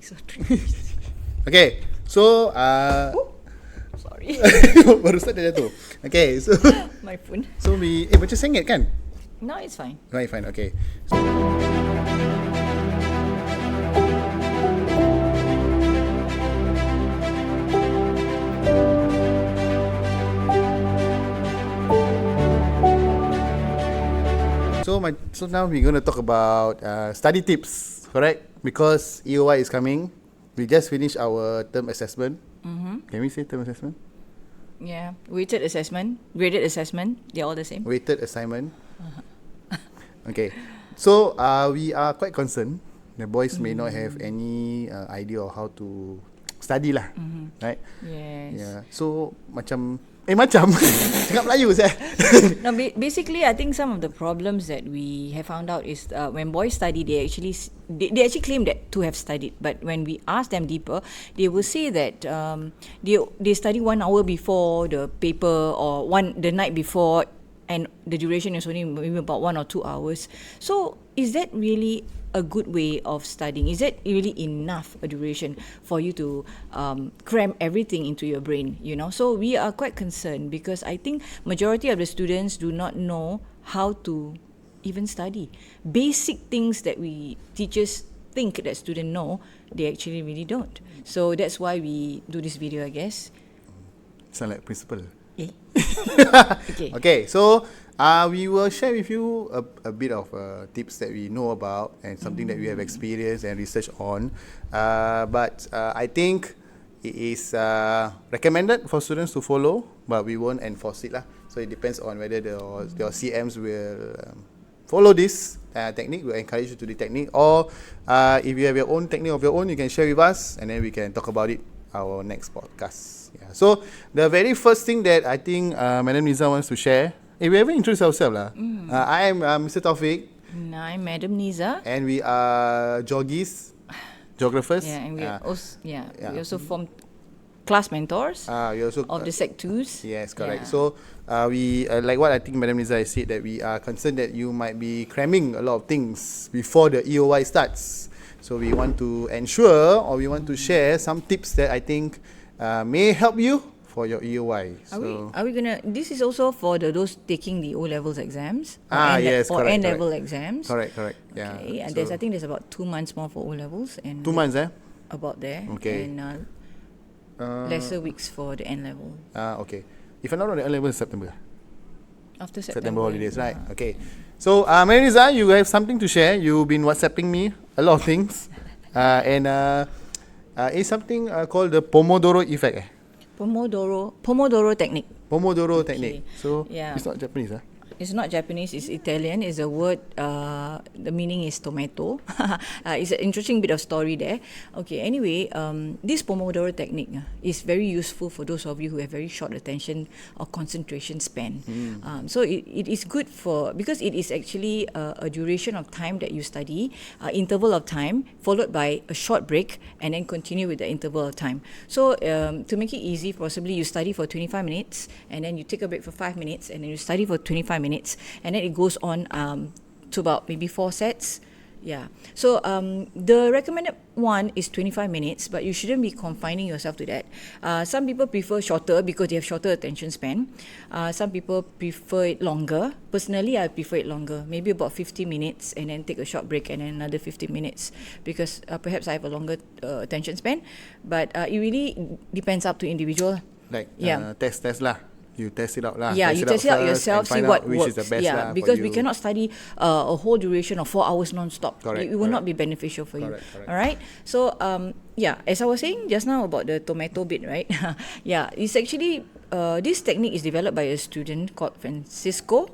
so tricky. Okay, so Sorry. baru start dah jatuh. Okay, so My phone. we macam sengit kan? No, it's fine. Right, fine, okay. So now we're going to talk about study tips, correct? Because EOI is coming. We just finished our term assessment. Can we say term assessment? Yeah. Weighted assessment, graded assessment, they're all the same. Weighted assignment. Okay. So we are quite concerned. The boys may not have any idea of how to study lah. Right? Yes. Yeah. So macam cakap Melayu saya. Now, basically, I think some of the problems that we have found out is when boys study, they actually claim that to have studied, but when we ask them deeper, they will say that they study 1 hour before the paper or the night before, and the duration is only maybe about 1 or 2 hours. So, is that really a good way of studying? Is that really enough a duration for you to cram everything into your brain, you know? So we are quite concerned because I think majority of the students do not know how to even study. Basic things that we teachers think that students know, they actually really don't. So that's why we do this video, I guess. Sound like principal. Eh? Okay, so we will share with you a bit of tips that we know about and something that we have experienced and researched on. But I think it is recommended for students to follow, but we won't enforce it lah. So it depends on whether your CMs will follow this technique. We'll encourage you to do technique, or if you have your own technique of your own, you can share with us, and then we can talk about it our next podcast. Yeah. So the very first thing that I think Madam Niza wants to share. We haven't introduced ourselves lah. I am Mr. Taufik. And I'm Madam Niza. And we are geographers. Yeah, and we also form class mentors we also of the Sec 2s. Yes, correct. Yeah. So we like what I think Madam Niza has said, that we are concerned that you might be cramming a lot of things before the EOI starts. So we want to ensure, or we want to share some tips that I think may help you for your EOI. Are we gonna? This is also for those taking the O levels exams. Yes, or correct. N level exams. Correct. Yeah. Okay, and so I think there's about 2 months more for O levels and 2 months, about there. Okay. And lesser weeks for the N level. Okay. If I'm not wrong, the N level is September. After September holidays, right? Okay. So, Madam Niza, you have something to share. You've been WhatsApping me a lot of things, and it's something called the Pomodoro effect. Pomodoro technique. Pomodoro technique. So Yeah. it's not Japanese, It's not Japanese, it's Italian. It's a word, the meaning is tomato. It's an interesting bit of story there. Okay, anyway, this Pomodoro technique is very useful for those of you who have very short attention or concentration span. So it is good because it is actually a duration of time that you study, interval of time, followed by a short break, and then continue with the interval of time. So to make it easy, possibly you study for 25 minutes, and then you take a break for 5 minutes, and then you study for 25 minutes, and then it goes on to about maybe 4 sets. Yeah. So the recommended one is 25 minutes, but you shouldn't be confining yourself to that. Some people prefer shorter because they have shorter attention span. Some people prefer it longer. Personally, I prefer it longer, maybe about 50 minutes, and then take a short break, and then another 50 minutes, because perhaps I have a longer attention span. But it really depends up to individual. Like test lah. You test it out lah. Yeah, you test it out yourself, see what which works. is the best lah. Because we cannot study a whole duration of 4 hours non-stop. Correct, It will not be beneficial for you. Correct. All right. So as I was saying just now about the tomato bit, right? It's actually this technique is developed by a student called Francesco.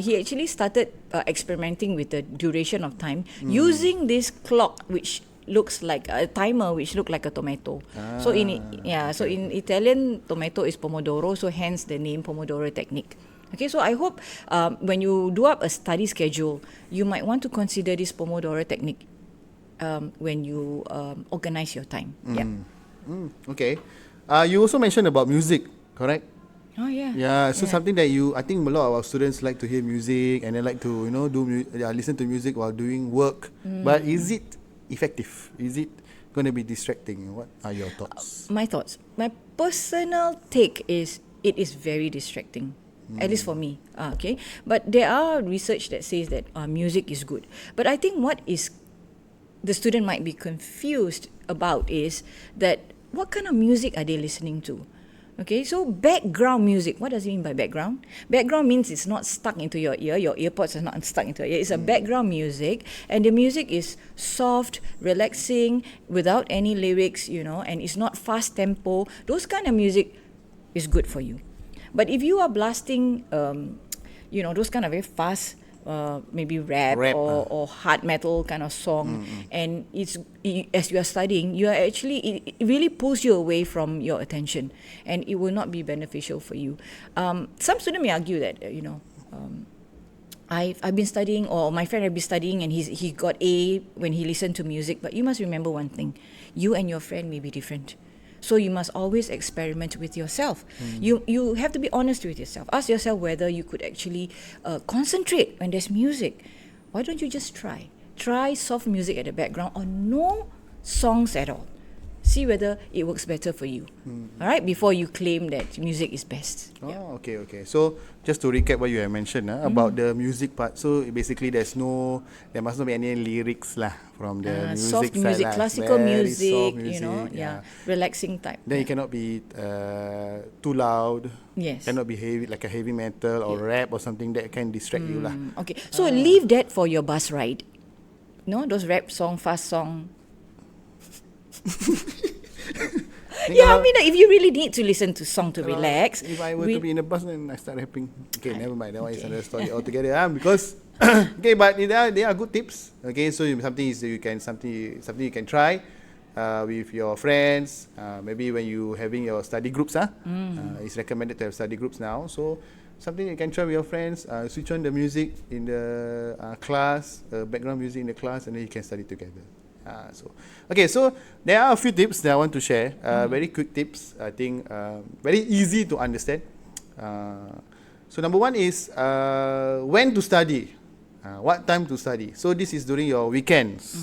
He actually started experimenting with the duration of time using this clock, which looks like a timer, which look like a tomato. So in Italian, tomato is pomodoro, so hence the name Pomodoro technique. Okay, so I hope when you do up a study schedule, you might want to consider this Pomodoro technique when you organize your time. Okay. You also mentioned about music, correct? Oh yeah. Yeah, so something that I think a lot of our students like to hear music, and they like to listen to music while doing work. But is it effective? Is it going to be distracting? What are your thoughts? My thoughts. My personal take is it is very distracting. At least for me. Okay. But there are research that says that music is good. But I think what is the student might be confused about is that what kind of music are they listening to? Okay, so background music, what does it mean by background? Background means it's not stuck into your ear, your earpods are not stuck into your ear. It's a background music, and the music is soft, relaxing, without any lyrics, and it's not fast tempo. Those kind of music is good for you. But if you are blasting, those kind of very fast, maybe rap or hard metal kind of song, and as you are studying, you are actually it really pulls you away from your attention, and it will not be beneficial for you. Some students may argue that I've been studying, or my friend had been studying, and he got A when he listened to music. But you must remember one thing: you and your friend may be different. So you must always experiment with yourself. You have to be honest with yourself. Ask yourself whether you could actually concentrate when there's music. Why don't you just try? Try soft music at the background or no songs at all. See whether it works better for you. All right, before you claim that music is best. Oh, okay. So just to recap what you have mentioned about the music part. So basically, there must not be any lyrics lah from the music soft side music, lah. classical Very music, soft music, relaxing type. Then it cannot be too loud. Yes. Cannot be heavy, like a heavy metal or rap or something that can distract you lah. Okay, so leave that for your bus ride. Those rap song, fast song. I mean, if you really need to listen to song to relax. If I were to be in a bus, then I start rapping. Okay, never mind. That one is another story altogether. Because but there are good tips. Okay, so something you can try with your friends. Maybe when you having your study groups. It's recommended to have study groups now. So something you can try with your friends. Switch on the music in the class, background music in the class, and then you can study together. So there are a few tips that I want to share. Very quick tips. I think very easy to understand. So number one is when to study. What time to study. So this is during your weekends.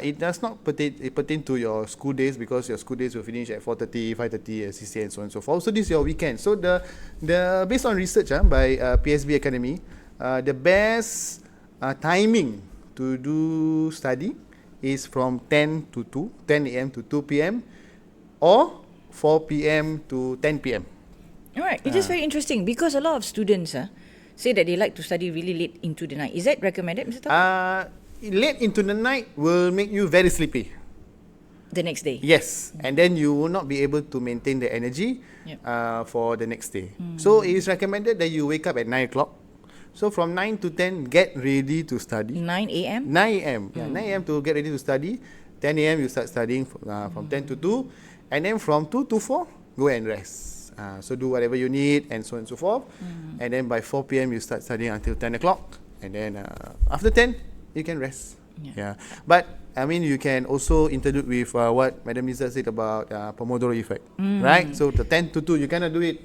It does not pertain to your school days, because your school days will finish at 4:30, 5:30, 6 and so on and so forth. So this is your weekend. So the based on research by PSB Academy, the best timing to do study is from 10 a.m. to 2 p.m. or 4 p.m. to 10 p.m. Alright, it is very interesting because a lot of students say that they like to study really late into the night. Is that recommended, Mr. Tan? Late into the night will make you very sleepy. The next day? Yes, and then you will not be able to maintain the energy for the next day. So it is recommended that you wake up at 9 o'clock. So from 9 to 10, get ready to study. 9 a.m.? 9 a.m. 9 a.m. to get ready to study. 10 a.m. you start studying from 10 to 2. And then from 2 to 4, go and rest. So do whatever you need and so on and so forth. And then by 4 p.m. you start studying until 10 o'clock. And then after 10, you can rest. But I mean, you can also introduce with what Madam Nisa said about Pomodoro effect. Right? So the 10 to 2, you cannot do it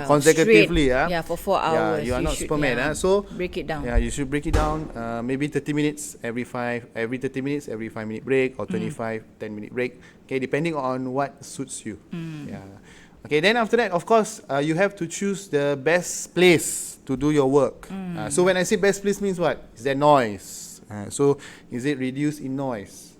consecutively. For 4 hours. You are not Superman. So break it down. You should break it down. Maybe 30 minutes every 30 minutes, every 5-minute break, or 25 10-minute break. Okay, depending on what suits you. Okay, then after that, of course, you have to choose the best place to do your work. So when I say best place means what? Is there noise? So is it reduced in noise?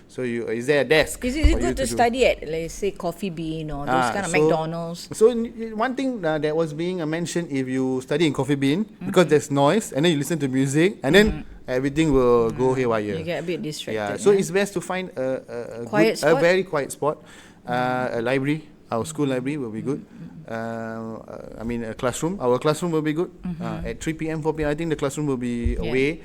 So is there a desk? Is it good to study at, let's say, Coffee Bean or those kind of McDonald's? So one thing that was being mentioned, if you study in Coffee Bean, because there's noise, and then you listen to music, and then everything will go haywire. You get a bit distracted. So it's best to find a very quiet spot. A library, our school library will be good. I mean, a classroom. Our classroom will be good. At 3 p.m., 4 p.m., I think the classroom will be away.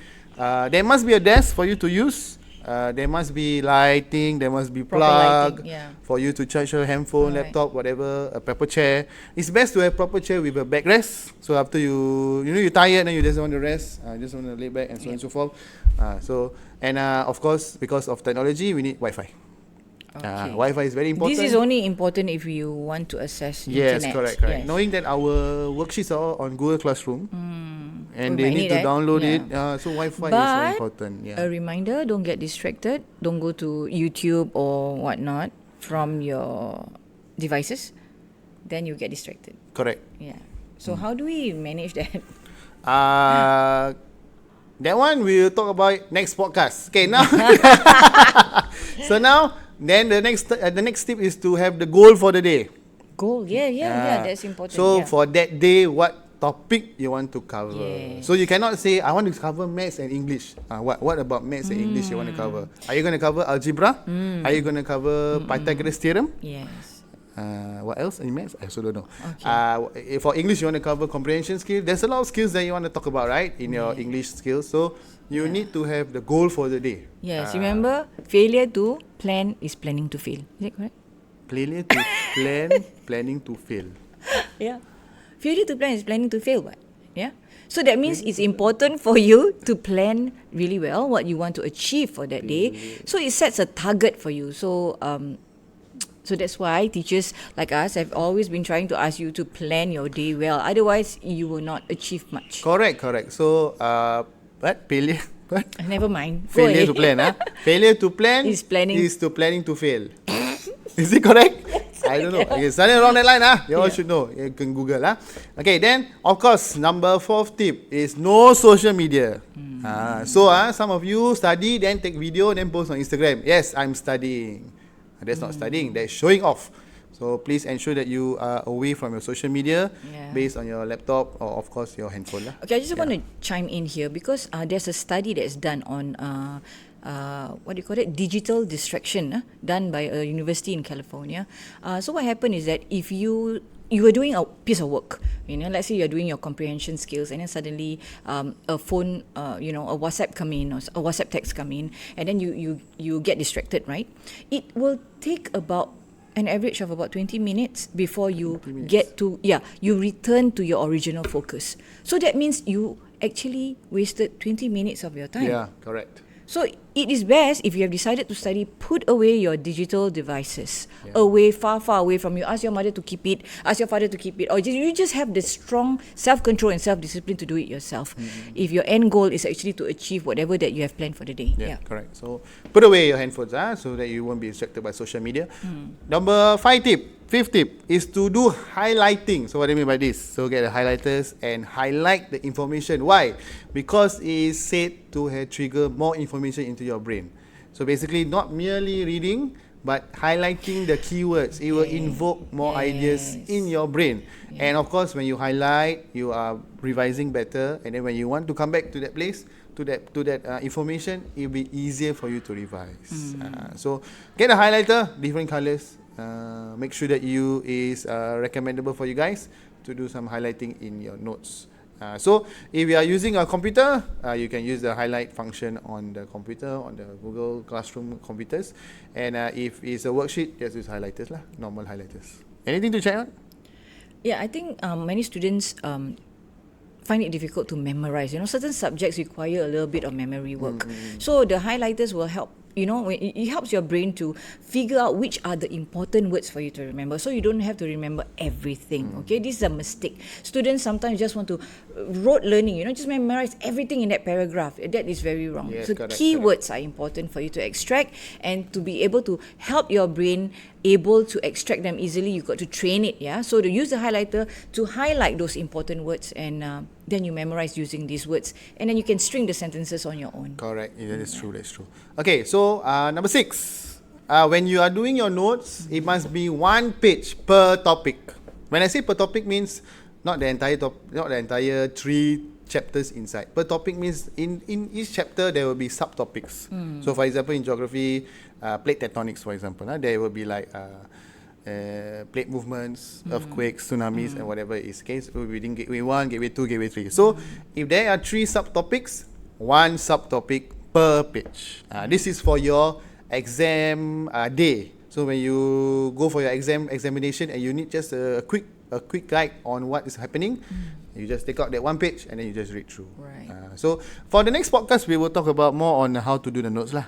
There must be a desk for you to use. There must be lighting, there must be plug for you to charge your handphone, laptop, whatever, a proper chair. It's best to have proper chair with a backrest. So after you're tired and you just want to rest, just want to lay back and so on and so forth. Of course, because of technology, we need Wi-Fi. Wi-Fi is very important. This is only important if you want to access internet. Yes, correct. Knowing that our worksheets are on Google Classroom, and We they might need need to that. download Yeah. it. So Wi-Fi is very But important. a Yeah. reminder, don't get distracted. Don't go to YouTube or whatnot from your devices. Then you get distracted. Correct. Yeah. So how do we manage that? That one we'll talk about next podcast. Okay, now. So now, then the next tip is to have the goal for the day. Goal. Yeah. Ah, That's important. So yeah. for that day, what topic you want to cover? Yes. So you cannot say I want to cover maths and English. What about maths and English you want to cover? Are you going to cover algebra? Are you going to cover Pythagoras theorem? Yes. What else in maths? I also don't know. Okay. For English, you want to cover comprehension skill. There's a lot of skills that you want to talk about, right? In your English skills. So you need to have the goal for the day. Yes. Remember, failure to plan is planning to fail. Is it correct? Failure to plan, planning to fail. Yeah. Failure to plan is planning to fail, but yeah. So that means it's important for you to plan really well what you want to achieve for that day. So it sets a target for you. So that's why teachers like us have always been trying to ask you to plan your day well. Otherwise, you will not achieve much. Correct. So, what? Failure? What? Never mind. Go Failure ahead. to plan, Failure to plan Is planning. is to planning to fail. Is it correct? I don't know. Okay, something along that line, You all should know. You can Google, Okay, then, of course, number 4th tip is no social media. So, some of you study, then take video, then post on Instagram. Yes, I'm studying. That's not studying, that's showing off. So please ensure that you are away from your social media based on your laptop or of course your handphone. Okay, I just want to chime in here because there's a study that's done on what do you call it? Digital distraction done by a university in California. So what happened is that if you are doing a piece of work, let's say you're doing your comprehension skills, and then suddenly a phone, a WhatsApp come in or a WhatsApp text come in, and then you get distracted, right? It will take about an average of about 20 minutes before you get to, you return to your original focus. So that means you actually wasted 20 minutes of your time. Yeah, correct. So it is best if you have decided to study, put away your digital devices, away, far away from you. Ask your mother to keep it, ask your father to keep it, or you just have the strong self-control and self-discipline to do it yourself. If your end goal is actually to achieve whatever that you have planned for the day. Yeah, correct. So put away your handphones, so that you won't be distracted by social media. Number 5th tip is to do highlighting. So what do I mean by this? So get the highlighters and highlight the information. Why? Because it is said to trigger more information into your brain. So basically not merely reading, but highlighting the keywords. It will invoke more ideas in your brain. And of course, when you highlight, you are revising better. And then when you want to come back to that place, to that information, it will be easier for you to revise. So get a highlighter, different colors. Make sure that you is recommendable for you guys to do some highlighting in your notes. So if you are using a computer, you can use the highlight function on the computer, on the Google Classroom computers. And if it's a worksheet, just use highlighters lah, normal highlighters. Anything to check out? Yeah, I think many students find it difficult to memorize. Certain subjects require a little bit of memory work. So the highlighters will help. It helps your brain to figure out which are the important words for you to remember. So you don't have to remember everything. Okay, this is a mistake. Students sometimes just want to rote learning. Just memorize everything in that paragraph. That is very wrong. Yes, So correct, keywords are important for you to extract and to be able to help your brain able to extract them easily. You got to train it. So to use the highlighter to highlight those important words, and then you memorize using these words, and then you can string the sentences on your own. Correct. Yeah, that's true. Okay, so number 6. When you are doing your notes, it must be 1 page per topic. When I say per topic, means not the entire 3 chapters inside. Per topic means in each chapter there will be subtopics. So for example, in geography, plate tectonics, for example, there will be like plate movements, earthquakes, tsunamis, and whatever is the case. We're reading gateway 1, gateway 2, gateway 3. So if there are 3 subtopics, 1 subtopic per page. This is for your exam day. So when you go for your examination and you need just a quick guide on what is happening, you just take out that 1 page and then you just read through. Right. So for the next podcast, we will talk about more on how to do the notes lah.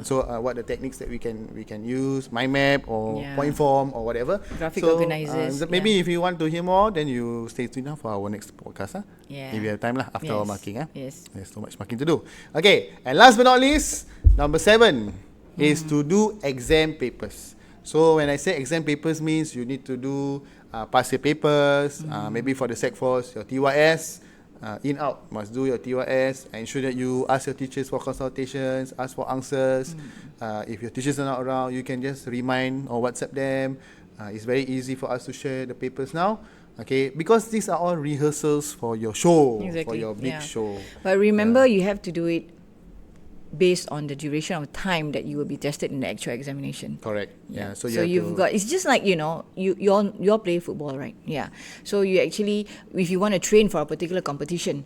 So what the techniques that we can use, mind map or Yeah. point form or whatever. Graphic so, organizers, maybe if you want to hear more, then you stay tuned for our next podcast. Yeah. If you have time after our Yes. marking. Yes. There's so much marking to do. Okay, and last but not least, number 7 is to do exam papers. So when I say exam papers means you need to do past year papers, maybe for the Sec 4s, your TYS, in out, must do your TYS, ensure that you ask your teachers for consultations, ask for answers. If your teachers are not around, you can just remind or WhatsApp them. It's very easy for us to share the papers now. Okay, because these are all rehearsals for your show, for Exactly, your big yeah. show. But remember, you have to do it based on the duration of time that you will be tested in the actual examination. Correct. Yeah. So, So you've got, it's just like, you all play football, right? Yeah. So you actually, if you want to train for a particular competition,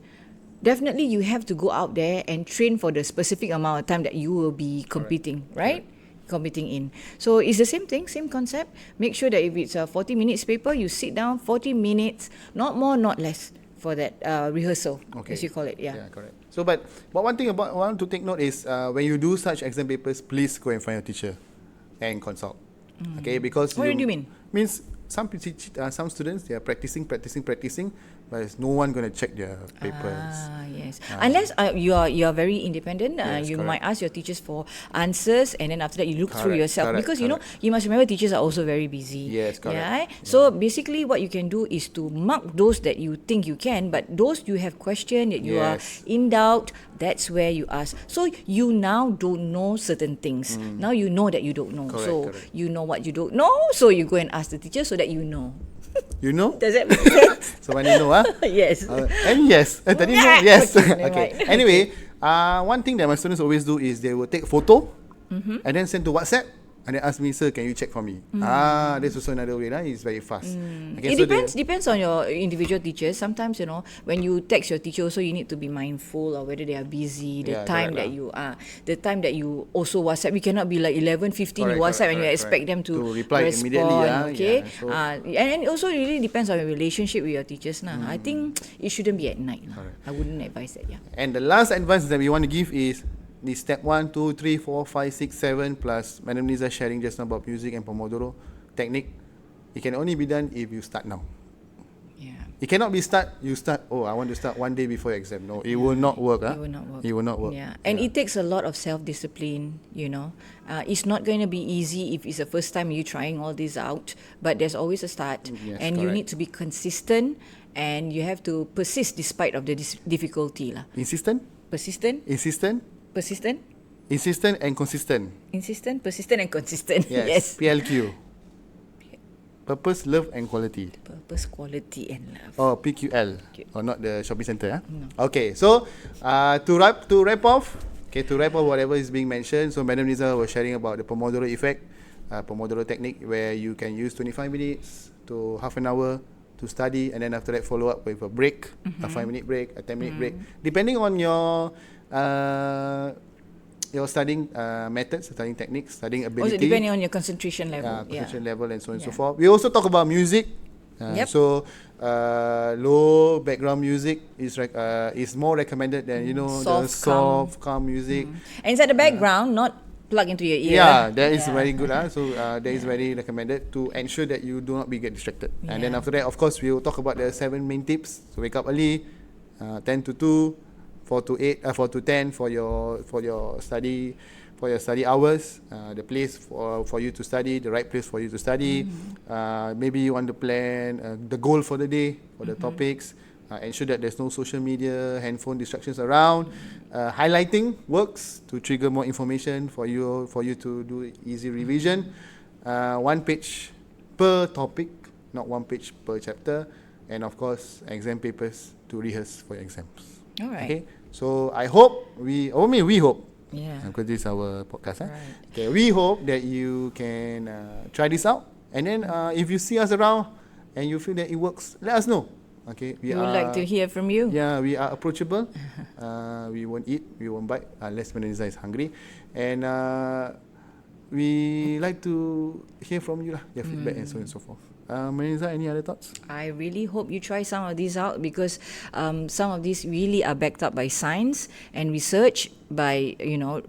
definitely you have to go out there and train for the specific amount of time that you will be competing, right? Competing in. So it's the same thing, same concept. Make sure that if it's a 40 minutes paper, you sit down 40 minutes, not more, not less, for that rehearsal, as you call it. Yeah. Yeah, correct. So, but one thing about I want to take note is when you do such exam papers, please go and find your teacher and consult. Okay, because What do you mean? Means some students, they are practicing, but there's no one going to check their papers. Yes. Unless you are very independent, Yes, you correct. might ask your teachers for answers, and then after that you look through Correct, yourself, correct, because you know you must remember teachers are also very busy. Yes, correct. Yeah. So basically, what you can do is to mark those that you think you can, but those you have questioned, that you are Yes. in doubt, that's where you ask. So you now don't know certain things. Now you know that you don't know. Correct, so correct. you know what you don't know. So you go and ask the teacher so that you know. You know? Does that make sense? So when you know, Yes. and yes, tadi no, yes. Okay, never Okay. mind. Anyway, one thing that my students always do is they will take a photo and then send to WhatsApp and then ask me, sir, can you check for me? That's also another way. It's very fast. Okay, It so depends on your individual teachers. Sometimes, when you text your teacher also, you need to be mindful of whether they are busy, the Yeah, time correct that lah. you are, the time that you also WhatsApp. You cannot be like 11:15 you Correct, WhatsApp correct, and you correct, expect them correct. to To reply respond, immediately, okay? yeah, so- And it also really depends on your relationship with your teachers. I think it shouldn't be at night. I wouldn't advise that, yeah. And the last advice that we want to give is the step 1, 2, 3, 4, 5, 6, 7 plus Madam Liza sharing just now about music and Pomodoro technique. It can only be done if you start now. Yeah. It cannot be you start, I want to start one day before your exam. No, it will not work. It will not work. It will not work. Yeah, and it takes a lot of self-discipline. It's not going to be easy if it's the first time you trying all this out. But there's always a start, Yes, and you correct. need to be consistent, and you have to persist despite of the difficulty, lah. Insistent, Persistent, insistent, persistent, insistent and consistent. insistent, persistent, and consistent. Yes. PLQ. Purpose, love and quality. Purpose, quality, and love. Oh, PQL. Okay. Or not the shopping center. No. Okay, so to wrap off whatever is being mentioned. So Madam Liza was sharing about the Pomodoro effect, Pomodoro technique, where you can use 25 minutes to half an hour to study, and then after that follow up with a break, a 5-minute break, a 10-minute break, depending on your studying methods, studying techniques, studying ability. Also depending on your concentration level. Concentration level and so on and so Yeah. forth. We also talk about music. Yep. So low background music is more recommended than the Soft, soft calm music. And inside the background, not plug into your ear. Yeah, that is very good. So that is very recommended to ensure that you do not get distracted. And then Yeah. after that, of course, we will talk about the 7 main tips. So wake up early, 10 to 2, 4 to 8, 4 to 10 for your study hours. The place for you to study, the right place for you to study. Maybe you want to plan the goal for the day, for the topics. Ensure that there's no social media, handphone distractions around. Highlighting works to trigger more information for you to do easy revision. 1 page per topic, not 1 page per chapter. And of course, exam papers to rehearse for your exams. All right. Okay, so I hope we hope, Yeah. because this is our podcast. Right. Okay, we hope that you can try this out, and then if you see us around and you feel that it works, let us know. Okay, We would like to hear from you. Yeah, we are approachable. We won't eat, we won't bite unless Madam Liza is hungry, and we like to hear from you lah, your feedback and so on and so forth. Marinza, any other thoughts? I really hope you try some of these out because some of these really are backed up by science and research by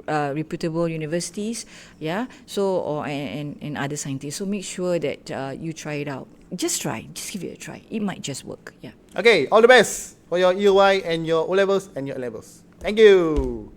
reputable universities, yeah. So and other scientists. So make sure that you try it out. Just give it a try. It might just work, yeah. Okay, all the best for your EY and your O levels and your A levels. Thank you.